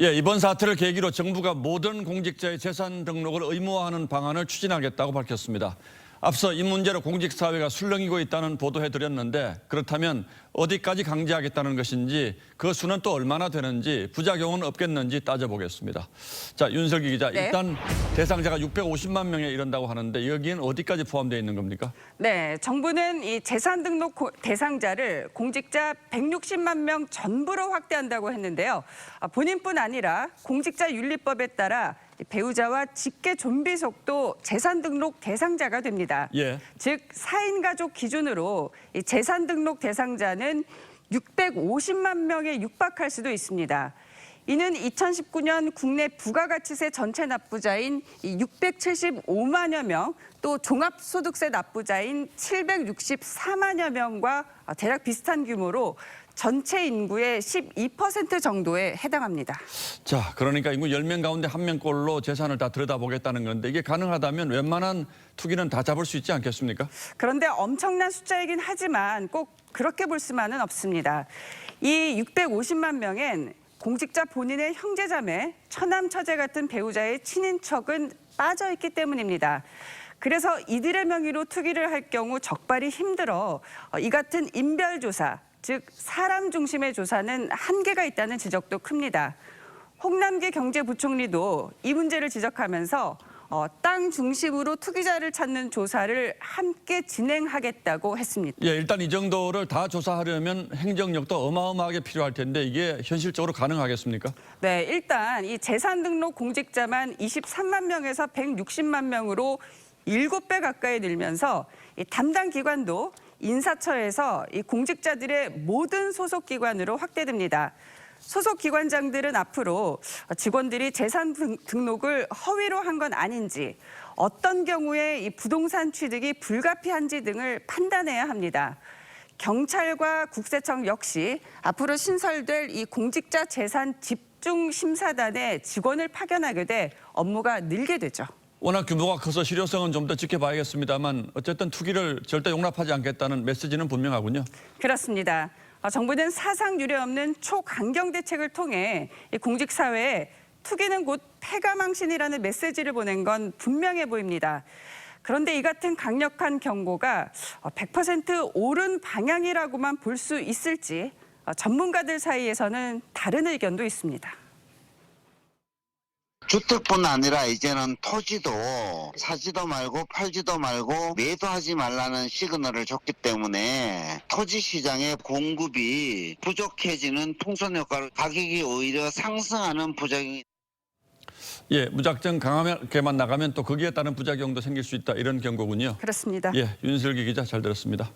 예, 이번 사태를 계기로 정부가 모든 공직자의 재산 등록을 의무화하는 방안을 추진하겠다고 밝혔습니다. 앞서 이 문제로 공직사회가 술렁이고 있다는 보도해드렸는데 그렇다면 어디까지 강제하겠다는 것인지 그 수는 또 얼마나 되는지 부작용은 없겠는지 따져보겠습니다. 자, 윤슬기 기자, 네. 일단 대상자가 650만 명에 이른다고 하는데 여기엔 어디까지 포함되어 있는 겁니까? 네, 정부는 이 재산 등록 대상자를 공직자 160만 명 전부로 확대한다고 했는데요. 본인뿐 아니라 공직자윤리법에 따라 배우자와 직계 존비속도 재산 등록 대상자가 됩니다. 예. 즉 4인 가족 기준으로 이 재산 등록 대상자는 650만 명에 육박할 수도 있습니다. 이는 2019년 국내 부가가치세 전체 납부자인 675만여 명, 또 종합소득세 납부자인 764만여 명과 대략 비슷한 규모로 전체 인구의 12% 정도에 해당합니다. 자, 그러니까 인구 10명 가운데 1명꼴로 재산을 다 들여다보겠다는 건데 이게 가능하다면 웬만한 투기는 다 잡을 수 있지 않겠습니까? 그런데 엄청난 숫자이긴 하지만 꼭 그렇게 볼 수만은 없습니다. 이 650만 명엔 공직자 본인의 형제자매, 처남, 처제 같은 배우자의 친인척은 빠져있기 때문입니다. 그래서 이들의 명의로 투기를 할 경우 적발이 힘들어 이 같은 인별조사, 즉 사람 중심의 조사는 한계가 있다는 지적도 큽니다. 홍남기 경제부총리도 이 문제를 지적하면서 땅 중심으로 투기자를 찾는 조사를 함께 진행하겠다고 했습니다. 예, 일단 이 정도를 다 조사하려면 행정력도 어마어마하게 필요할 텐데 이게 현실적으로 가능하겠습니까? 네, 일단 이 재산 등록 공직자만 23만 명에서 160만 명으로 7배 가까이 늘면서 이 담당 기관도 인사처에서 이 공직자들의 모든 소속 기관으로 확대됩니다. 소속 기관장들은 앞으로 직원들이 재산 등록을 허위로 한 건 아닌지, 어떤 경우에 이 부동산 취득이 불가피한지 등을 판단해야 합니다. 경찰과 국세청 역시 앞으로 신설될 이 공직자 재산 집중 심사단에 직원을 파견하게 돼 업무가 늘게 되죠. 워낙 규모가 커서 실효성은 좀 더 지켜봐야겠습니다만 어쨌든 투기를 절대 용납하지 않겠다는 메시지는 분명하군요. 그렇습니다. 정부는 사상 유례 없는 초강경 대책을 통해 공직사회에 투기는 곧 패가망신이라는 메시지를 보낸 건 분명해 보입니다. 그런데 이 같은 강력한 경고가 100% 옳은 방향이라고만 볼 수 있을지 전문가들 사이에서는 다른 의견도 있습니다. 주택뿐 아니라 이제는 토지도 사지도 말고 팔지도 말고 매도하지 말라는 시그널을 줬기 때문에 토지 시장의 공급이 부족해지는 풍선 효과를 가격이 오히려 상승하는 부작용이 예, 무작정 강하게만 나가면 또 거기에 따른 부작용도 생길 수 있다 이런 경고군요. 그렇습니다. 예, 윤슬기 기자 잘 들었습니다.